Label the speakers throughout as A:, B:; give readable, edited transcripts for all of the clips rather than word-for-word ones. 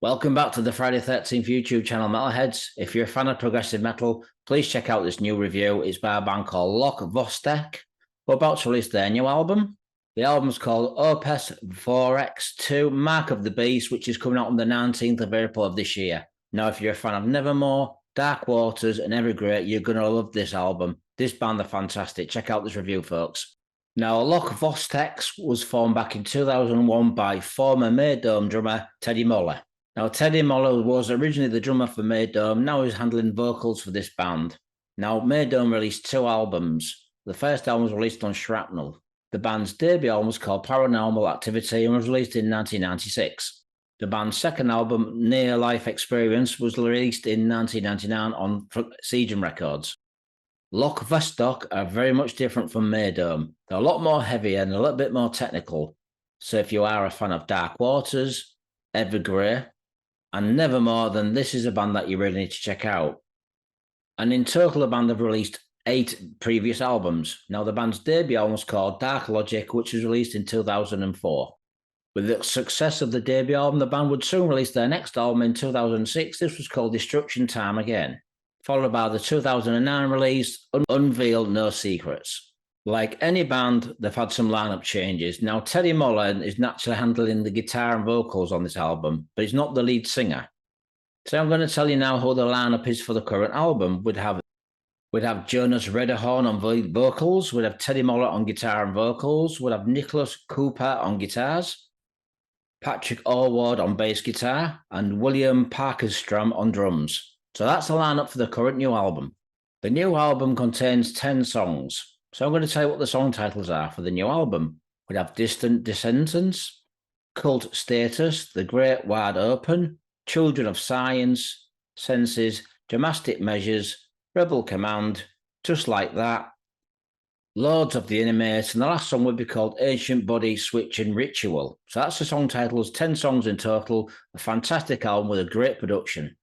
A: Welcome back to the Friday 13th YouTube channel, Metalheads. If you're a fan of progressive metal, please check out this new review. It's by a band called Loch Vostak, who are about to release their new album. The album's called Opus Ferox II, Mark of the Beast, which is coming out on the 19th of April of this year. Now, if you're a fan of Nevermore, Dark Waters, and Evergrey, you're going to love this album. This band are fantastic. Check out this review, folks. Now, Loch Vostak was formed back in 2001 by former Mayadome drummer Teddy Moller. Now, Teddy Moller was originally the drummer for Mayadome. Now he's handling vocals for this band. Now, Mayadome released 2 albums. The first album was released on Shrapnel. The band's debut album was called Paranormal Activity and was released in 1996. The band's second album, Near Life Experience, was released in 1999 on Siegen Records. Loch Vostok are very much different from Mayadome. They're a lot more heavy and a little bit more technical. So if you are a fan of Dark Waters, Evergrey, and Nevermore, then this is a band that you really need to check out. And in total, the band have released 8 previous albums. Now, the band's debut album was called Dark Logic, which was released in 2004. With the success of the debut album, the band would soon release their next album in 2006. This was called Destruction Time Again, followed by the 2009 release, Unveil No Secrets. Like any band, they've had some lineup changes. Now, Teddy Moller is naturally handling the guitar and vocals on this album, but he's not the lead singer. So I'm going to tell you now who the lineup is for the current album. We'd have Jonas Radehorn on vocals. We'd have Teddy Moller on guitar and vocals. We'd have Niklas Kupper on guitars, Patrik Orwald on bass guitar, and William Parkstam on drums. So that's the lineup for the current new album. The new album contains 10 songs. So I'm going to tell you what the song titles are for the new album. We have Distant Descendants, Cult Status, The Great Wide Open, Children of Science, Senses, Dramatic Measures, Rebel Command, Just Like That, Lords of the Inanimate, and the last song would be called Ancient Body Switching Ritual. So that's the song titles, 10 songs in total, a fantastic album with a great production.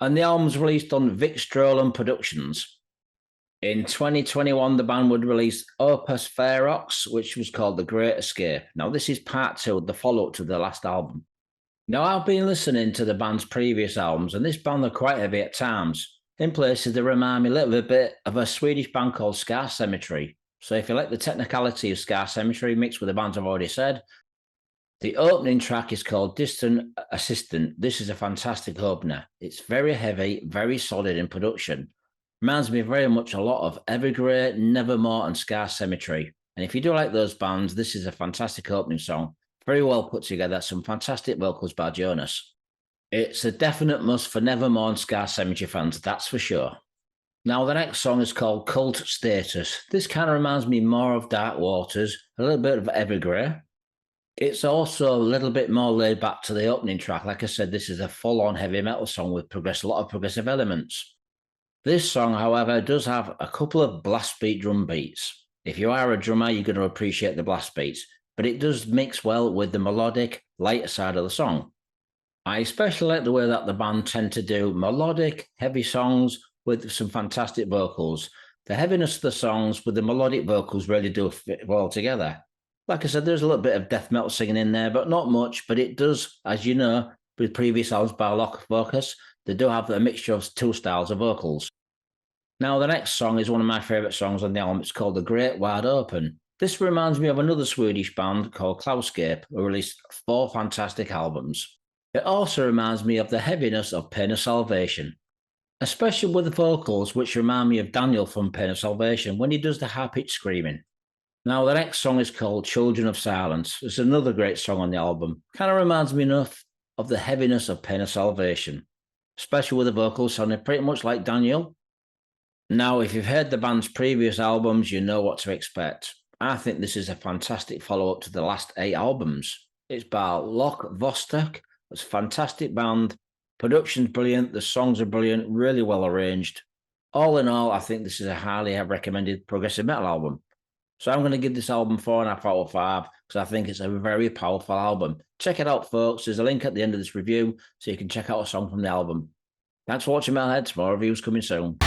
A: And the album's released on Vic Strolan Productions. In 2021, the band would release Opus Ferox, which was called The Great Escape. Now, this is part 2, the follow-up to the last album. Now, I've been listening to the band's previous albums, and this band are quite heavy at times. In places, they remind me a little bit of a Swedish band called Scar Symmetry. So if you like the technicality of Scar Symmetry mixed with the bands I've already said, the opening track is called Distant Assistant. This is a fantastic opener. It's very heavy, very solid in production. Reminds me very much a lot of Evergrey, Nevermore, and Scar Symmetry. And if you do like those bands, this is a fantastic opening song. Very well put together, some fantastic vocals by Jonas. It's a definite must for Nevermore and Scar Symmetry fans, that's for sure. Now, the next song is called Cult Status. This kind of reminds me more of Dark Waters, a little bit of Evergrey. It's also a little bit more laid back to the opening track. Like I said, this is a full-on heavy metal song with a lot of progressive elements. This song, however, does have a couple of blast beat drum beats. If you are a drummer, you're going to appreciate the blast beats, but it does mix well with the melodic, lighter side of the song. I especially like the way that the band tend to do melodic, heavy songs with some fantastic vocals. The heaviness of the songs with the melodic vocals really do fit well together. Like I said, there's a little bit of death metal singing in there, but not much, but it does, as you know, with previous albums by Loch Vostak, they do have a mixture of 2 styles of vocals. Now, the next song is one of my favourite songs on the album. It's called The Great Wide Open. This reminds me of another Swedish band called Cloudscape, who released 4 fantastic albums. It also reminds me of the heaviness of Pain of Salvation, especially with the vocals, which remind me of Daniel from Pain of Salvation when he does the high-pitched screaming. Now, the next song is called Children of Silence. It's another great song on the album. Kind of reminds me enough of the heaviness of Pain of Salvation, especially with the vocals sounding pretty much like Daniel. Now, if you've heard the band's previous albums, you know what to expect. I think this is a fantastic follow-up to the last 8 albums. It's by Loch Vostak. It's a fantastic band. Production's brilliant. The songs are brilliant, really well arranged. All in all, I think this is a highly recommended progressive metal album. So I'm going to give this album 4.5 out of 5 because I think it's a very powerful album. Check it out, folks. There's a link at the end of this review so you can check out a song from the album. Thanks for watching, Metalheads. More reviews coming soon.